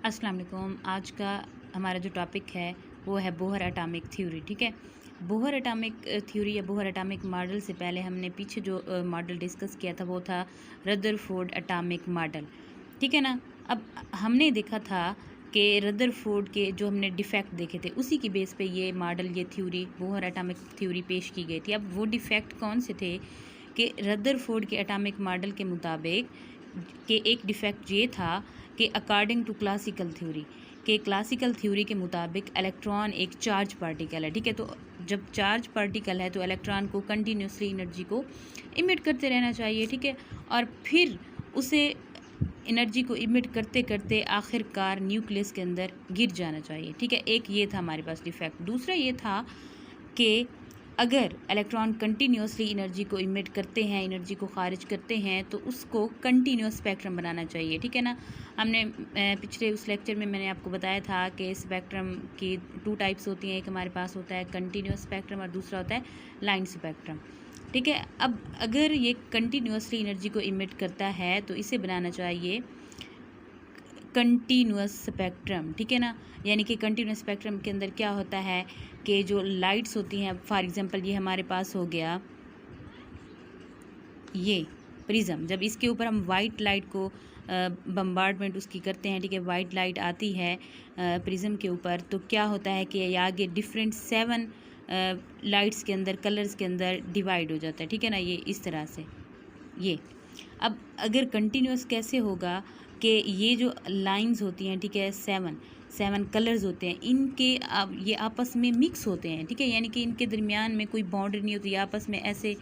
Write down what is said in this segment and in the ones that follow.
अस्सलाम वालेकुम। आज का हमारा जो टॉपिक है वो है बोहर एटॉमिक थ्योरी। ठीक है, बोहर एटॉमिक थ्योरी या बोहर एटॉमिक मॉडल से पहले हमने पीछे जो मॉडल डिस्कस किया था वो था रदरफोर्ड एटॉमिक मॉडल। ठीक है ना। अब हमने देखा था कि रदरफोर्ड के जो हमने डिफेक्ट देखे थे उसी की बेस पे ये मॉडल, ये थ्योरी, बोहर एटॉमिक थ्योरी पेश की गई थी। अब वो डिफेक्ट कौन से थे कि रदरफोर्ड के एटॉमिक मॉडल के मुताबिक कि एक डिफेक्ट ये था कि अकॉर्डिंग टू क्लासिकल थ्योरी, के क्लासिकल थ्योरी के मुताबिक इलेक्ट्रॉन एक चार्ज पार्टिकल है। ठीक है, तो जब चार्ज पार्टिकल है तो इलेक्ट्रॉन को कंटिन्यूसली एनर्जी को इमिट करते रहना चाहिए। ठीक है, और फिर उसे एनर्जी को इमिट करते करते आखिरकार न्यूक्लियस के अंदर गिर जाना चाहिए। ठीक है, एक ये था हमारे पास डिफेक्ट। दूसरा ये था कि अगर इलेक्ट्रॉन कंटिन्यूसली एनर्जी को इमिट करते हैं, एनर्जी को खारिज करते हैं, तो उसको कंटिन्यूस स्पेक्ट्रम बनाना चाहिए। ठीक है ना। हमने पिछले उस लेक्चर में मैंने आपको बताया था कि स्पेक्ट्रम की 2 टाइप्स होती हैं। एक हमारे पास होता है कंटिन्यूस स्पेक्ट्रम और दूसरा होता है लाइन स्पेक्ट्रम। ठीक है, अब अगर ये कंटिन्यूसली एनर्जी को इमिट करता है तो इसे बनाना चाहिए कंटिन्यूस स्पेक्ट्रम। ठीक है ना, यानी कि कंटिन्यूस स्पेक्ट्रम के अंदर क्या होता है कि जो लाइट्स होती हैं, फॉर एग्जांपल ये हमारे पास हो गया ये प्रिज्म। जब इसके ऊपर हम वाइट लाइट को बम्बार्डमेंट उसकी करते हैं, ठीक है, वाइट लाइट आती है प्रिज्म के ऊपर, तो क्या होता है कि आगे डिफरेंट 7 लाइट्स के अंदर, कलर्स के अंदर डिवाइड हो जाता है। ठीक है ना, ये इस तरह से ये। अब अगर कंटिन्यूस कैसे होगा कि ये जो लाइंस होती हैं, ठीक है, 7 कलर्स होते हैं, इनके अब ये आपस में मिक्स होते हैं। ठीक है, यानी कि इनके दरमियान में कोई बाउंड्री नहीं होती, आपस में ऐसे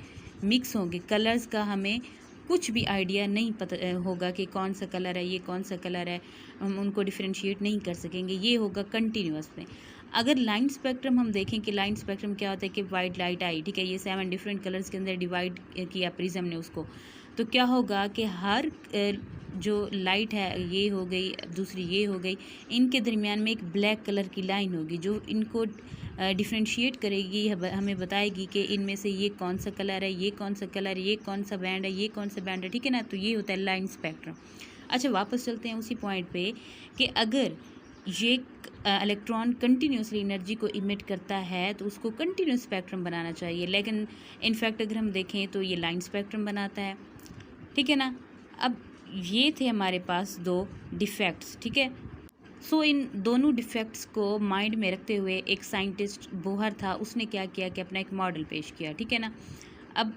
मिक्स होंगे। कलर्स का हमें कुछ भी आइडिया नहीं पता होगा कि कौन सा कलर है, ये कौन सा कलर है, हम उनको डिफ्रेंशिएट नहीं कर सकेंगे। ये होगा कंटिन्यूस में। अगर लाइन स्पेक्ट्रम हम देखें कि लाइन स्पेक्ट्रम क्या होता है कि वाइट लाइट आई, ठीक है, ये 7 डिफरेंट कलर्स के अंदर डिवाइड किया प्रिज्म ने उसको, तो क्या होगा कि हर जो लाइट है, ये हो गई, दूसरी ये हो गई, इनके दरमियान में एक ब्लैक कलर की लाइन होगी जो इनको डिफ्रेंशिएट करेगी, हमें बताएगी कि इनमें से ये कौन सा कलर है, ये कौन सा कलर है, ये कौन सा बैंड है, ये कौन सा बैंड है। ठीक है ना, तो ये होता है लाइन स्पेक्ट्रम। अच्छा, वापस चलते हैं उसी पॉइंट पे कि अगर ये इलेक्ट्रॉन कंटिन्यूसली एनर्जी को इमिट करता है तो उसको कंटिन्यूस स्पेक्ट्रम बनाना चाहिए, लेकिन इनफैक्ट अगर हम देखें तो ये लाइन स्पेक्ट्रम बनाता है। ठीक है ना। अब ये थे हमारे पास 2 डिफेक्ट्स। ठीक है, सो इन दोनों डिफेक्ट्स को माइंड में रखते हुए एक साइंटिस्ट बोहर था, उसने क्या किया कि अपना एक मॉडल पेश किया। ठीक है ना। अब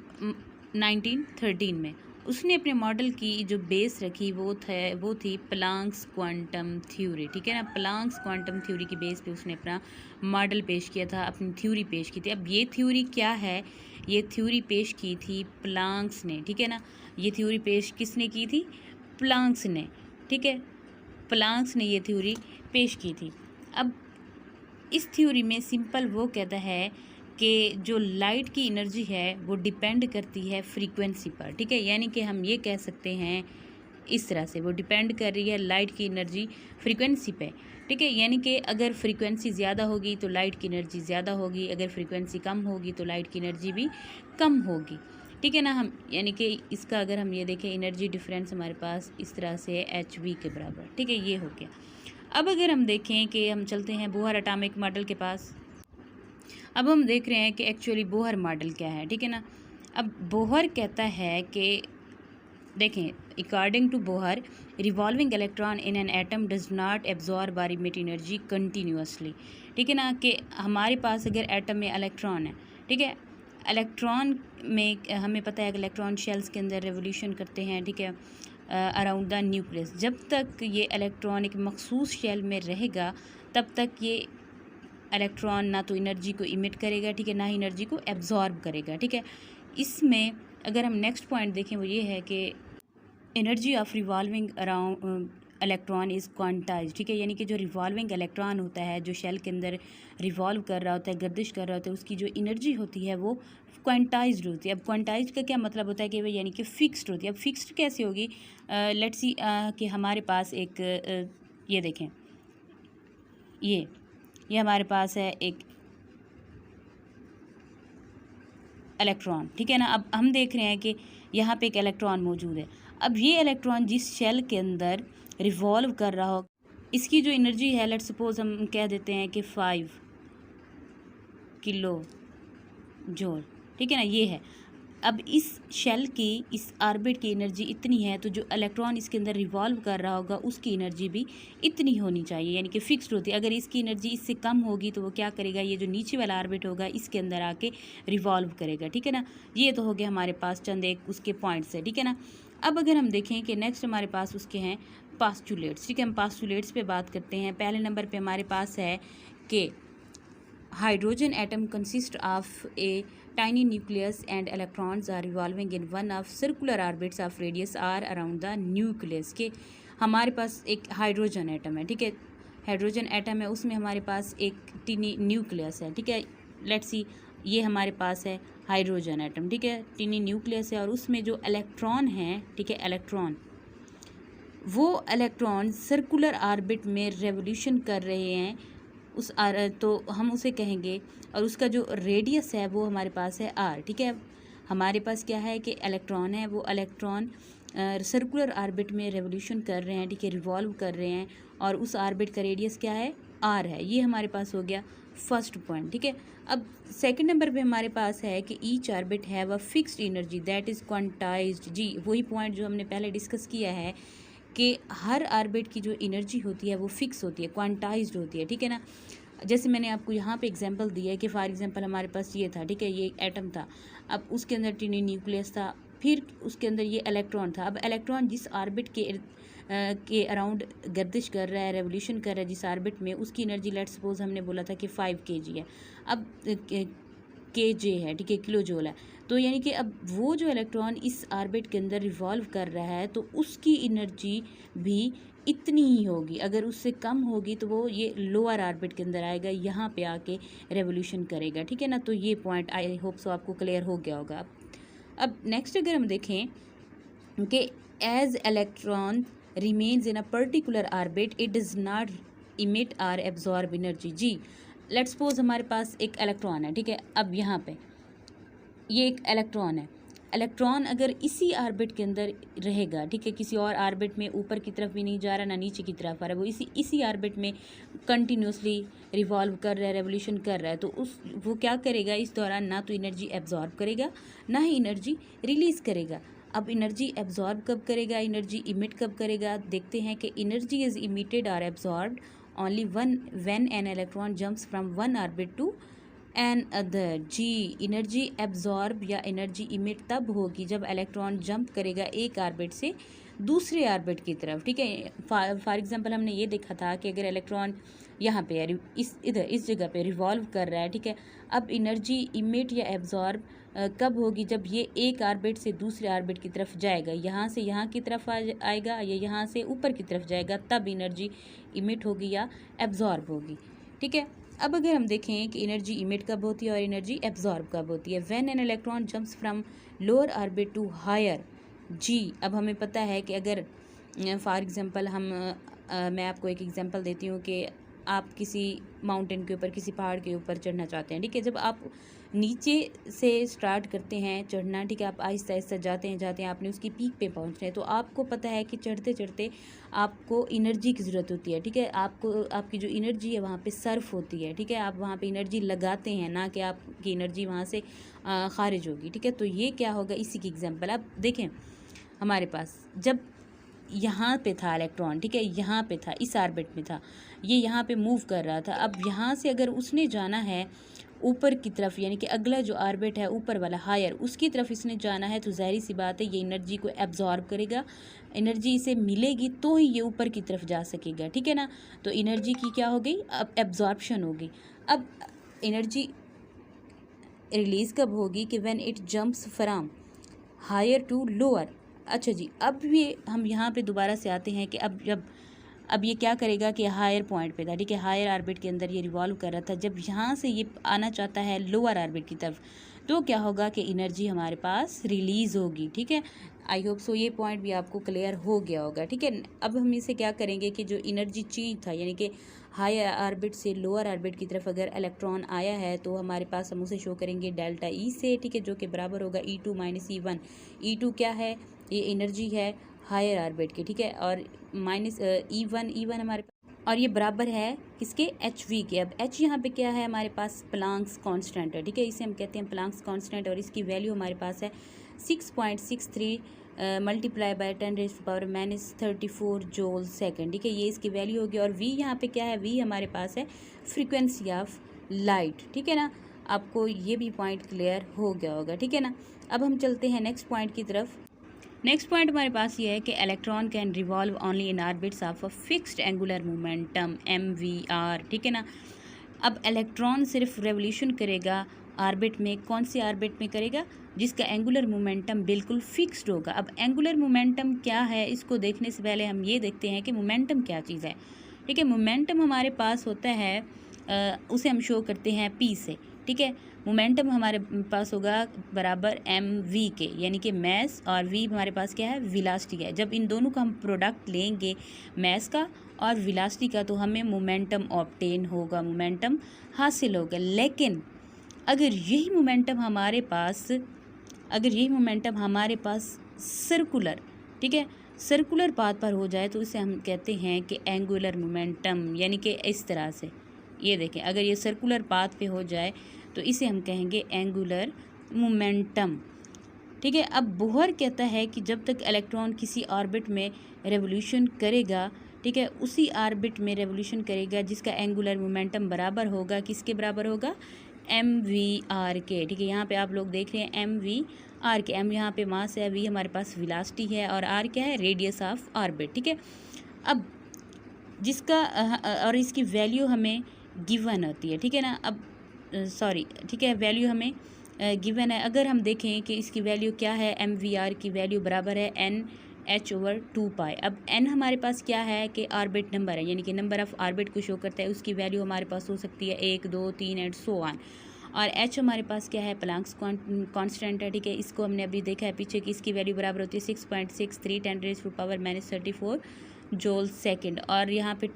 1913 में उसने अपने मॉडल की जो बेस रखी वो थी प्लांक्स क्वांटम थ्योरी। ठीक है ना, प्लांक्स क्वांटम थ्योरी की बेस पे उसने अपना मॉडल पेश किया था, अपनी थ्योरी पेश की थी। अब ये थ्योरी क्या है, ये थ्योरी पेश की थी प्लांक्स ने। ठीक है ना, ये थ्योरी पेश किसने की थी? प्लांक्स ने। ठीक है, प्लांक्स ने ये थ्योरी पेश की थी। अब इस थ्योरी में सिंपल वो कहता है कि जो लाइट की एनर्जी है वो डिपेंड करती है फ्रीक्वेंसी पर। ठीक है, यानी कि हम ये कह सकते हैं इस तरह से, वो डिपेंड कर रही है लाइट की एनर्जी फ्रीक्वेंसी पे। ठीक है, यानी कि अगर फ्रीक्वेंसी ज़्यादा होगी तो लाइट की एनर्जी ज़्यादा होगी, अगर फ्रीक्वेंसी कम होगी तो लाइट की एनर्जी भी कम होगी। ठीक है ना। हम यानी कि इसका अगर हम ये देखें, एनर्जी डिफरेंस हमारे पास इस तरह से है HV के बराबर। ठीक है, ये हो गया। अब अगर हम देखें कि हम चलते हैं बोहर एटॉमिक मॉडल के पास। अब हम देख रहे हैं कि एक्चुअली बोहर मॉडल क्या है। ठीक है ना। अब बोहर कहता है कि देखें, according to Bohr, revolving electron in an atom does not absorb और इमिट एनर्जी कंटिन्यूसली। ठीक है ना, कि हमारे पास अगर एटम में इलेक्ट्रॉन है, ठीक है, इलेक्ट्रॉन में हमें पता है कि इलेक्ट्रॉन शेल्स के अंदर रेवोल्यूशन करते हैं। ठीक है, अराउंड द न्यूक्लियस। जब तक ये इलेक्ट्रॉन एक मखसूस शेल में रहेगा तब तक ये इलेक्ट्रॉन ना तो एनर्जी को इमिट करेगा, ठीक है, ना ही एनर्जी को एब्जॉर्ब करेगा। ठीक है, इसमें अगर हम नेक्स्ट पॉइंट देखें वो ये है कि energy of revolving around electron is quantize. ठीक है, यानी कि जो रिवॉल्विंग इलेक्ट्रॉन होता है, जो शेल के अंदर रिवॉल्व कर रहा होता है, गर्दिश कर रहा होता है, उसकी जो एनर्जी होती है वो क्वांटाइज्ड होती है। अब क्वांटाइज्ड का क्या मतलब होता है कि वह यानी कि फ़िक्स्ड होती है। अब फ़िक्स्ड कैसे होगी? लेट्स सी कि हमारे पास एक ये देखें, ये हमारे पास है एक इलेक्ट्रॉन। ठीक है ना। अब हम देख रहे हैं कि यहाँ पे एक इलेक्ट्रॉन मौजूद है। अब ये इलेक्ट्रॉन जिस शेल के अंदर रिवॉल्व कर रहा हो, इसकी जो एनर्जी है, लेट्स सपोज हम कह देते हैं कि 5 किलो जूल, ठीक है ना, ये है। अब इस शेल की, इस ऑर्बिट की एनर्जी इतनी है, तो जो इलेक्ट्रॉन इसके अंदर रिवॉल्व कर रहा होगा उसकी एनर्जी भी इतनी होनी चाहिए, यानी कि फिक्स्ड होती है। अगर इसकी एनर्जी इससे कम होगी तो वो क्या करेगा, ये जो नीचे वाला ऑर्बिट होगा इसके अंदर आके रिवॉल्व करेगा, ठीक है ना। ये तो हो गया हमारे पास चंद एक उसके पॉइंट्स है, ठीक है ना। अब अगर हम देखें कि नेक्स्ट हमारे पास उसके हैं पास्टुलेट्स, ठीक है। हम पास्टुलेट्स पे बात करते हैं। पहले नंबर पे हमारे पास है कि hydrogen atom consists of a tiny nucleus and electrons are revolving in one of circular orbits of radius r around the nucleus। के हमारे पास एक हाइड्रोजन एटम है, ठीक है। हाइड्रोजन एटम है, उसमें हमारे पास एक टिनी न्यूक्लियस है, ठीक है। लेट्स सी, ये हमारे पास है हाइड्रोजन एटम, ठीक है। टिनी न्यूक्लियस है और उसमें जो इलेक्ट्रॉन है, ठीक है, इलेक्ट्रॉन, वो इलेक्ट्रॉन सर्कुलर ऑर्बिट में रेवोल्यूशन कर रहे हैं तो हम उसे कहेंगे, और उसका जो रेडियस है वो हमारे पास है आर, ठीक है। हमारे पास क्या है कि इलेक्ट्रॉन है, वो इलेक्ट्रॉन सर्कुलर ऑर्बिट में रेवोल्यूशन कर रहे हैं, ठीक है, रिवॉल्व कर रहे हैं, और उस ऑर्बिट का रेडियस क्या है, आर है। ये हमारे पास हो गया फर्स्ट पॉइंट, ठीक है। अब सेकंड नंबर पे हमारे पास है कि each orbit have a fixed energy that is quantized. जी, वही पॉइंट जो हमने पहले डिस्कस किया है कि हर ऑर्बिट की जो एनर्जी होती है वो फिक्स होती है, क्वांटाइज्ड होती है, ठीक है ना। जैसे मैंने आपको यहाँ पे एग्जांपल दिया है कि फॉर एग्जांपल हमारे पास ये था, ठीक है, ये एटम था, अब उसके अंदर टिनी न्यूक्लियस था, फिर उसके अंदर ये इलेक्ट्रॉन था। अब इलेक्ट्रॉन जिस ऑर्बिट के अराउंड गर्दिश कर रहा है, रेवोल्यूशन कर रहा है जिस ऑर्बिट में, उसकी एनर्जी लेट्स सपोज हमने बोला था कि 5 kg है, अब kJ है, ठीक है, किलो जूल है। तो यानी कि अब वो जो इलेक्ट्रॉन इस ऑर्बिट के अंदर रिवॉल्व कर रहा है तो उसकी एनर्जी भी इतनी ही होगी। अगर उससे कम होगी तो वो ये लोअर ऑर्बिट के अंदर आएगा, यहाँ पे आके रेवोल्यूशन करेगा, ठीक है ना। तो ये पॉइंट आई होप सो आपको क्लियर हो गया होगा। अब नेक्स्ट अगर हम देखें कि as electron remains in a particular orbit it does not emit और एब्जॉर्ब एनर्जी। जी, लेट्स सपोज हमारे पास एक इलेक्ट्रॉन है, ठीक है। अब यहाँ पे ये एक इलेक्ट्रॉन है, इलेक्ट्रॉन अगर इसी ऑर्बिट के अंदर रहेगा, ठीक है, किसी और ऑर्बिट में ऊपर की तरफ भी नहीं जा रहा, ना नीचे की तरफ आ रहा है, वो इसी ऑर्बिट में कंटिन्यूसली रिवॉल्व कर रहा है, रेवोल्यूशन कर रहा है, तो वो क्या करेगा इस दौरान, ना तो एनर्जी एब्जॉर्ब करेगा ना ही एनर्जी रिलीज़ करेगा। अब एनर्जी एब्जॉर्ब कब करेगा, एनर्जी इमिट कब करेगा, देखते हैं कि एनर्जी इज इमिटेड और absorbed only when an electron jumps from one orbit to another. जी, एनर्जी एब्जॉर्ब या एनर्जी इमिट तब होगी जब इलेक्ट्रॉन जंप करेगा एक ऑर्बिट से दूसरे ऑर्बिट की तरफ, ठीक है। फॉर एग्जांपल हमने ये देखा था कि अगर इलेक्ट्रॉन यहाँ पे इस जगह पे रिवॉल्व कर रहा है, ठीक है, अब एनर्जी इमिट या एब्जॉर्ब कब होगी, जब ये एक ऑर्बिट से दूसरे ऑर्बिट की तरफ जाएगा, यहाँ से यहाँ की तरफ आएगा या यहाँ से ऊपर की तरफ जाएगा, तब एनर्जी इमिट होगी या एब्जॉर्ब होगी, ठीक है। अब अगर हम देखें कि एनर्जी इमिट कब होती है और एनर्जी एब्जॉर्ब कब होती है, when an electron jumps from lower orbit to higher. जी, अब हमें पता है कि अगर फॉर एग्जांपल मैं आपको एक एग्जांपल देती हूँ कि आप किसी माउंटेन के ऊपर, किसी पहाड़ के ऊपर चढ़ना चाहते हैं, ठीक है। जब आप नीचे से स्टार्ट करते हैं चढ़ना, ठीक है, आप आहिस्ता आहिस्ता जाते हैं, आपने उसकी पीक पे पहुंचना है, तो आपको पता है कि चढ़ते चढ़ते आपको एनर्जी की ज़रूरत होती है, ठीक है। आपकी जो एनर्जी है वहाँ पे सर्फ होती है, ठीक है, आप वहाँ पे एनर्जी लगाते हैं, ना कि आपकी एनर्जी वहाँ से खारिज होगी, ठीक है। तो ये क्या होगा, इसी की एग्जाम्पल। अब देखें हमारे पास जब यहाँ पे था इलेक्ट्रॉन, ठीक है, यहाँ पे था, इस ऑर्बिट में था, ये यहाँ पे मूव कर रहा था। अब यहाँ से अगर उसने जाना है ऊपर की तरफ, यानी कि अगला जो ऑर्बिट है ऊपर वाला हायर, उसकी तरफ इसने जाना है, तो ज़ाहिर सी बात है ये एनर्जी को एब्जॉर्ब करेगा, एनर्जी इसे मिलेगी तो ही ये ऊपर की तरफ जा सकेगा, ठीक है ना। तो एनर्जी की क्या हो गई, अब एब्जॉर्प्शन हो गई। अब एनर्जी रिलीज़ कब होगी, कि when it jumps from higher to lower. अच्छा जी, अब ये हम यहाँ पे दोबारा से आते हैं कि अब ये क्या करेगा कि हायर पॉइंट पे था, ठीक है, हायर ऑर्बिट के अंदर ये रिवॉल्व कर रहा था, जब यहाँ से ये आना चाहता है लोअर ऑर्बिट की तरफ, तो क्या होगा कि एनर्जी हमारे पास रिलीज़ होगी, ठीक है। आई होप सो ये पॉइंट भी आपको क्लियर हो गया होगा, ठीक है। अब हम इसे क्या करेंगे कि जो एनर्जी चेंज था, यानी कि हायर ऑर्बिट से लोअर ऑर्बिट की तरफ अगर इलेक्ट्रॉन आया है तो हमारे पास हम उसे शो करेंगे डेल्टा ई से, ठीक है, जो कि बराबर होगा E2 - E1। E2 क्या है, ये एनर्जी है हायर ऑर्बिट की, ठीक है, और माइनस E1 हमारे पास, और ये बराबर है किसके, एच वी के। अब एच यहाँ पे क्या है हमारे पास, प्लांक्स कांस्टेंट है, ठीक है, इसे हम कहते हैं प्लांक्स कांस्टेंट, और इसकी वैल्यू हमारे पास है 6.63 मल्टीप्लाई बाय 10⁻⁻34 जूल सेकंड, ठीक है, ये इसकी वैल्यू होगी। और वी यहाँ पे क्या है, वी हमारे पास है फ्रीक्वेंसी ऑफ लाइट, ठीक है ना। आपको ये भी पॉइंट क्लियर हो गया होगा, ठीक है ना। अब हम चलते हैं नेक्स्ट पॉइंट की तरफ। नेक्स्ट पॉइंट हमारे पास ये है कि electron can revolve only in orbits of a fixed angular momentum MVR, ठीक है ना। अब इलेक्ट्रॉन सिर्फ रेवोल्यूशन करेगा ऑर्बिट में, कौन सी ऑर्बिट में करेगा, जिसका एंगुलर मोमेंटम बिल्कुल फिक्स्ड होगा। अब एंगुलर मोमेंटम क्या है, इसको देखने से पहले हम ये देखते हैं कि मोमेंटम क्या चीज़ है, ठीक है। मोमेंटम हमारे पास होता है उसे हम शो करते हैं P से, ठीक है। मोमेंटम हमारे पास होगा बराबर mv के, यानी कि मैस, और v हमारे पास क्या है, वेलोसिटी है। जब इन दोनों का हम प्रोडक्ट लेंगे मैस का और वेलोसिटी का, तो हमें मोमेंटम ऑब्टेन होगा, मोमेंटम हासिल होगा। लेकिन अगर यही मोमेंटम हमारे पास सर्कुलर, ठीक है, सर्कुलर पाथ पर हो जाए, तो इसे हम कहते हैं कि एंगुलर मोमेंटम, यानी कि इस तरह से, ये देखें, अगर ये सर्कुलर पाथ पे हो जाए तो इसे हम कहेंगे एंगुलर मोमेंटम, ठीक है। अब बोहर कहता है कि जब तक इलेक्ट्रॉन किसी ऑर्बिट में रेवोल्यूशन करेगा, ठीक है, उसी ऑर्बिट में रेवोल्यूशन करेगा जिसका एंगुलर मोमेंटम बराबर होगा, किसके बराबर होगा, MVR के, ठीक है। यहाँ पे आप लोग देख रहे हैं MVR के, M यहाँ पे मास है, V हमारे पास वेलोसिटी है, और R क्या है, रेडियस ऑफ ऑर्बिट, ठीक है। अब जिसका और इसकी वैल्यू हमें गिवन होती है, ठीक है ना। अब ठीक है, वैल्यू हमें गिवन है। अगर हम देखें कि इसकी वैल्यू क्या है, MVR की वैल्यू बराबर है NH/2π। अब n हमारे पास क्या है कि ऑर्बिट नंबर है, यानी कि नंबर ऑफ ऑर्बिट को शो करता है, उसकी वैल्यू हमारे पास हो सकती है 1, 2, 3 एंड सो ऑन। और h हमारे पास क्या है, प्लांक्स कांस्टेंट है, ठीक है, इसको हमने अभी देखा है पीछे कि इसकी वैल्यू बराबर होती है 6.63 10⁻⁻34 जूल सेकंड। और यहाँ पे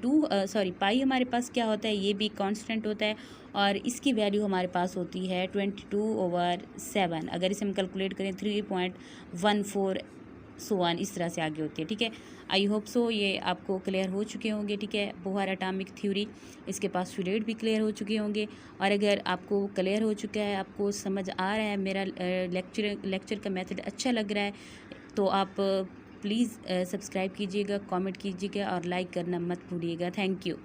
पाई हमारे पास क्या होता है, ये भी कांस्टेंट होता है, और इसकी वैल्यू हमारे पास होती है 22/7। अगर इसे हम कैलकुलेट करें 3.14 सो ऑन, इस तरह से आगे होती है, ठीक है। आई होप सो ये आपको क्लियर हो चुके होंगे, ठीक है। बोहर एटॉमिक थ्योरी, इसके पास फिलेट भी क्लियर हो चुके होंगे। और अगर आपको क्लियर हो चुका है, आपको समझ आ रहा है, मेरा लेक्चर का मेथड अच्छा लग रहा है, तो आप प्लीज़ सब्सक्राइब कीजिएगा, कमेंट कीजिएगा और लाइक करना मत भूलिएगा। Thank you.